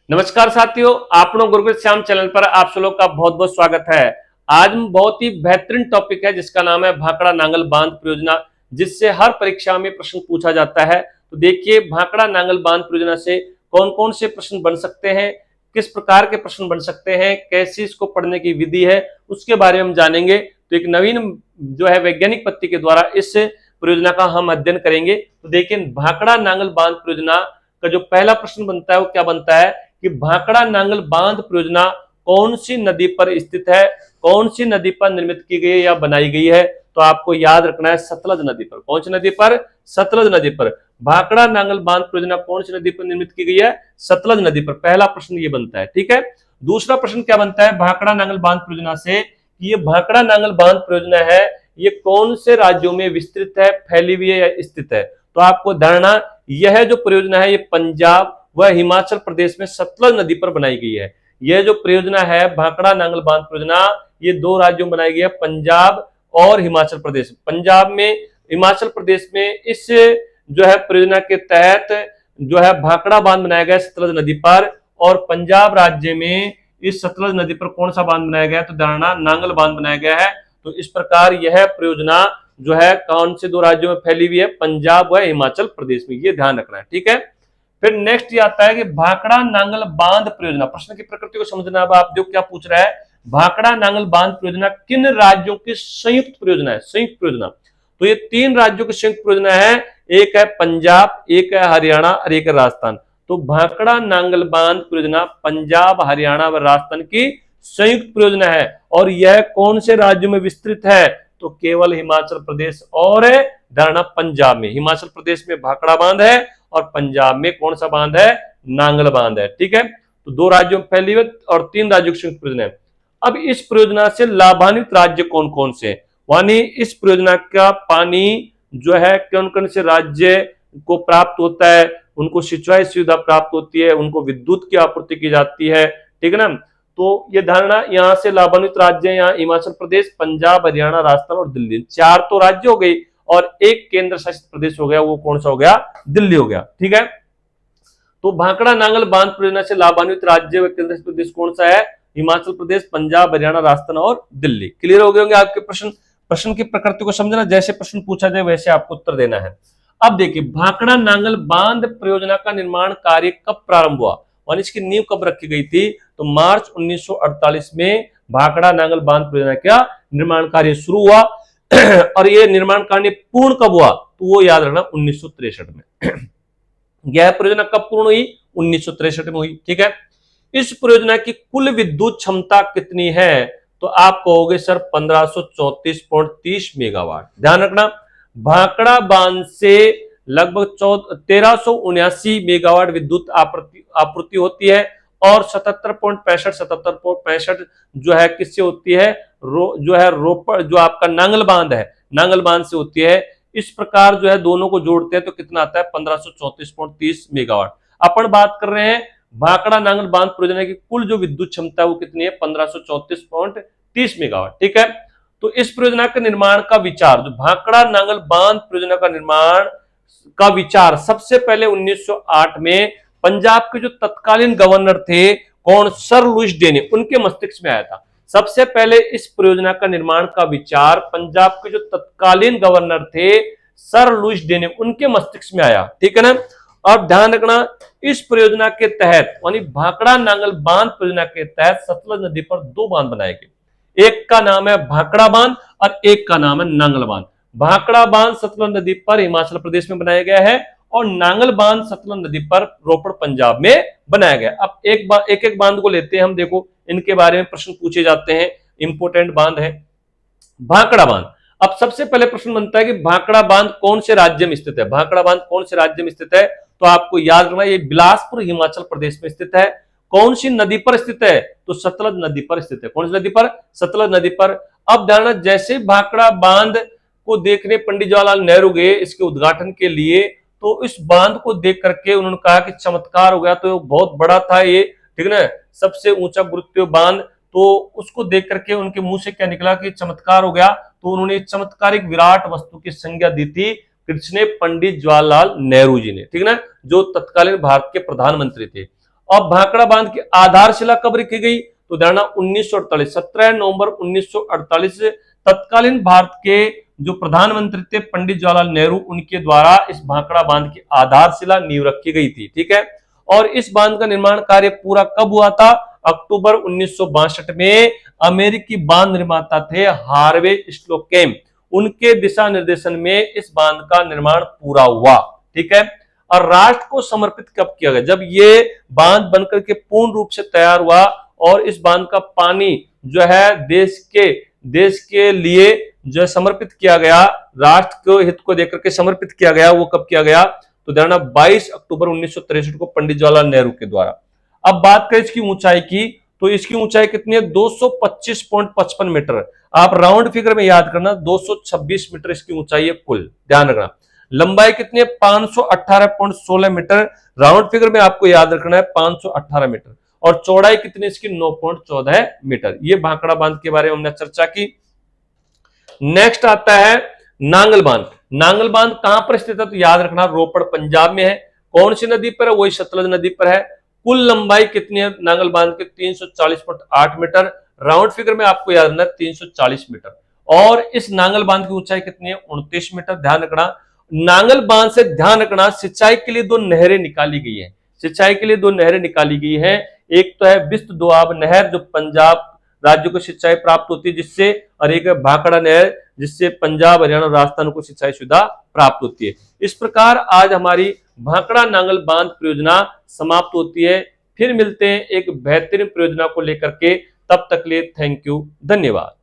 नमस्कार साथियों, आपनों गुरुकुल श्याम चैनल पर आप सब लोग का बहुत बहुत स्वागत है। आज बहुत ही बेहतरीन टॉपिक है जिसका नाम है भाखड़ा नांगल बांध परियोजना, जिससे हर परीक्षा में प्रश्न पूछा जाता है। तो देखिए, भाखड़ा नांगल बांध परियोजना से कौन कौन से प्रश्न बन सकते हैं, किस प्रकार के प्रश्न बन सकते हैं, कैसी इसको पढ़ने की विधि है, उसके बारे में हम जानेंगे। तो एक नवीन जो है वैज्ञानिक पद्धति के द्वारा इस परियोजना का हम अध्ययन करेंगे। तो देखिए, भाखड़ा नांगल बांध परियोजना का जो पहला प्रश्न बनता है वो क्या बनता है कि भाखड़ा नांगल बांध परियोजना कौन सी नदी पर स्थित है, कौन सी नदी पर निर्मित की गई है या बनाई गई है। तो आपको याद रखना है सतलज नदी पर। कौन सी नदी पर? सतलज नदी पर। भाखड़ा नांगल बांध परियोजना कौन सी नदी पर निर्मित की गई है? सतलज नदी पर। पहला प्रश्न ये बनता है, ठीक है। दूसरा प्रश्न क्या बनता है भाखड़ा नांगल बांध परियोजना से? ये भाखड़ा नांगल बांध परियोजना है, ये कौन से राज्यों में विस्तृत है, फैली हुई है या स्थित है? तो आपको धारणा, यह जो परियोजना है ये पंजाब वह हिमाचल प्रदेश में सतलज नदी पर बनाई गई है। यह जो परियोजना है भाखड़ा नांगल बांध परियोजना, ये दो राज्यों में बनाई गई है, पंजाब और हिमाचल प्रदेश। पंजाब में, हिमाचल प्रदेश में इस जो है परियोजना के तहत जो है भाखड़ा बांध बनाया गया सतलज नदी पर, और पंजाब राज्य में इस सतलज नदी पर कौन सा बांध बनाया गया? तो धारणा नांगल बांध बनाया गया है। तो इस प्रकार यह परियोजना जो है कौन से दो राज्यों में फैली हुई है? पंजाब व हिमाचल प्रदेश में। ये ध्यान रखना है, ठीक है। फिर नेक्स्ट ये आता है कि भाखड़ा नांगल बांध परियोजना, प्रश्न की प्रकृति को समझना। अब आप देखो क्या पूछ रहा है, भाखड़ा नांगल बांध परियोजना किन राज्यों की संयुक्त परियोजना है? संयुक्त परियोजना। तो ये तीन राज्यों की संयुक्त परियोजना है, एक है पंजाब, एक है हरियाणा और एक है राजस्थान। तो भाखड़ा नांगल बांध परियोजना पंजाब, हरियाणा व राजस्थान की संयुक्त परियोजना है। और यह कौन से राज्यों में विस्तृत है? तो केवल हिमाचल प्रदेश और धारणा पंजाब में। हिमाचल प्रदेश में भाखड़ा बांध है और पंजाब में कौन सा बांध है? नांगल बांध है, ठीक है। तो दो राज्यों में फैली हुई और तीन राज्यों की संयुक्त परियोजना है। अब इस परियोजना से लाभान्वित राज्य कौन कौन से? यानी इस परियोजना का पानी जो है कौन कौन से राज्य को प्राप्त होता है? उनको सिंचाई सुविधा प्राप्त होती है, उनको विद्युत की आपूर्ति की जाती है, ठीक है ना। तो ये धारणा, यहां से लाभान्वित राज्य यहाँ हिमाचल प्रदेश, पंजाब, हरियाणा, राजस्थान और दिल्ली। चार तो राज्य हो गई और एक केंद्र शासित प्रदेश हो गया, वो कौन सा हो गया? दिल्ली हो गया, ठीक है। तो भाखड़ा नांगल बांध परियोजना से लाभान्वित राज्य व केंद्र शासित प्रदेश कौन सा है? हिमाचल प्रदेश, पंजाब, हरियाणा, राजस्थान और दिल्ली। क्लियर हो गए होंगे आपके प्रश्न। प्रश्न की प्रकृति को समझना, जैसे प्रश्न पूछा जाए वैसे आपको उत्तर देना है। अब देखिए, भाखड़ा नांगल बांध परियोजना का निर्माण कार्य कब प्रारंभ हुआ और इसकी नींव कब रखी गई थी? तो मार्च 1948 में भाखड़ा नांगल बांध परियोजना का निर्माण कार्य शुरू हुआ और यह निर्माण कार्य पूर्ण कब हुआ? तो वो याद रखना 1963 में। यह परियोजना कब पूर्ण हुई? 1963 में हुई, ठीक है। इस परियोजना की कुल विद्युत क्षमता कितनी है? तो आप कहोगे सर 1534.30 मेगावाट। ध्यान रखना, भाखड़ा बांध से लगभग 1379 मेगावाट विद्युत आपूर्ति होती है और 77.65 जो है किससे होती है? जो है रोपड़, जो आपका नांगल बांध है, नांगल बांध से होती है। इस प्रकार जो है दोनों को जोड़ते हैं तो कितना आता है? 1534.30 मेगावाट। अपन बात कर रहे हैं भाखड़ा नांगल बांध परियोजना की कुल जो विद्युत क्षमता है वो कितनी है? 1534.30 मेगावाट, ठीक है। तो इस परियोजना के निर्माण का विचार, जो भाखड़ा नांगल बांध परियोजना का निर्माण का विचार सबसे पहले 1908 में पंजाब के जो तत्कालीन गवर्नर थे, कौन? सर लुइस डेनी, उनके मस्तिष्क में आया था। सबसे पहले इस परियोजना का निर्माण का विचार पंजाब के जो तत्कालीन गवर्नर थे सर लुइस डेनी, उनके मस्तिष्क में आया, ठीक है ना। और ध्यान रखना, इस परियोजना के तहत यानी भाखड़ा नांगल बांध परियोजना के तहत सतलज नदी पर दो बांध बनाए गए। एक का नाम है भाखड़ा बांध और एक का नाम है नांगल बांध। भाखड़ा बांध सतलज नदी पर हिमाचल प्रदेश में बनाया गया है और नांगल बांध सतलज नदी पर रोपड़ पंजाब में बनाया गया। अब एक एक बांध को लेते हैं हम, देखो इनके बारे में प्रश्न पूछे जाते हैं, इंपोर्टेंट बांध है भाखड़ा बांध। अब सबसे पहले प्रश्न बनता है कि भाखड़ा बांध कौन से राज्य में स्थित है? भाखड़ा बांध कौन से राज्य में स्थित है? तो आपको याद रखना, ये बिलासपुर हिमाचल प्रदेश में स्थित है। कौन सी नदी पर स्थित है? तो सतलज नदी पर स्थित है। कौन सी नदी पर? सतलज नदी पर। अब ध्यान, जैसे भाखड़ा बांध को देखने पंडित जवाहरलाल नेहरू गए इसके उद्घाटन के लिए, तो इस बांध को देख करके उन्होंने कहा कि चमत्कार हो गया, तो बहुत बड़ा था ये, ठीक है ना, सबसे ऊंचा गुरुत्वीय बांध। तो उसको देख करके उनके मुंह से क्या निकला कि चमत्कार हो गया। तो उन्होंने चमत्कारिक विराट वस्तु की संज्ञा दी थी किसने? पंडित जवाहरलाल नेहरू जी ने, ठीक है ना, जो तत्कालीन भारत के प्रधानमंत्री थे। और भाखड़ा बांध की आधारशिला कब रखी गई? तो ध्यान 1948, 17 नवंबर 1948 तत्कालीन भारत के जो प्रधानमंत्री थे पंडित जवाहरलाल नेहरू, उनके द्वारा इस भाखड़ा बांध की आधारशिला नींव रखी गई थी। ठीक है, और इस बांध का निर्माण कार्य पूरा कब हुआ था? अक्टूबर 1962 में अमेरिकी बांध निर्माता थे हार्वे स्लोकेम, उनके दिशा निर्देशन में इस बांध का निर्माण पूरा हुआ। ठीक है, और राष्ट्र को समर्पित कब किया गया? जब ये बांध बनकर के पूर्ण रूप से तैयार हुआ और इस बांध का पानी जो है देश के लिए जो समर्पित किया गया, राष्ट्र को हित को देकर के समर्पित किया गया, वो कब किया गया? तो ध्यान 22 अक्टूबर 1963 को पंडित जवाहरलाल नेहरू के द्वारा। अब बात करें इसकी ऊंचाई की, तो इसकी ऊंचाई कितनी है? 225.55 मीटर। आप राउंड फिगर में याद करना, 226 मीटर इसकी ऊंचाई है कुल, ध्यान रखना। लंबाई कितनी है? 518.16 मीटर, राउंड फिगर में आपको याद रखना है 518 मीटर। और चौड़ाई कितनी इसकी? 9.14 मीटर। ये भाखड़ा बांध के बारे में हमने चर्चा की। नेक्स्ट आता है नांगल बांध। नांगल बांध कहां पर स्थित है? तो याद रखना रोपड़ पंजाब में है। कौन सी नदी पर है? वही सतलज नदी पर है। कुल लंबाई कितनी है नांगल बांध के? 340.8 मीटर, राउंड फिगर में आपको याद रखना 340 मीटर। और इस नांगल बांध की ऊंचाई कितनी है? 29 मीटर। ध्यान रखना, नांगल बांध से ध्यान रखना सिंचाई के लिए दो नहरें निकाली गई है। सिंचाई के लिए दो नहरें निकाली गई है। एक तो है बिस्त दोआब नहर जो पंजाब राज्य को सिंचाई प्राप्त होती है जिससे, और एक है भाखड़ा नहर जिससे पंजाब, हरियाणा और राजस्थान को सिंचाई सुविधा प्राप्त होती है। इस प्रकार आज हमारी भाखड़ा नांगल बांध परियोजना समाप्त होती है। फिर मिलते हैं एक बेहतरीन परियोजना को लेकर के, तब तक लिए थैंक यू, धन्यवाद।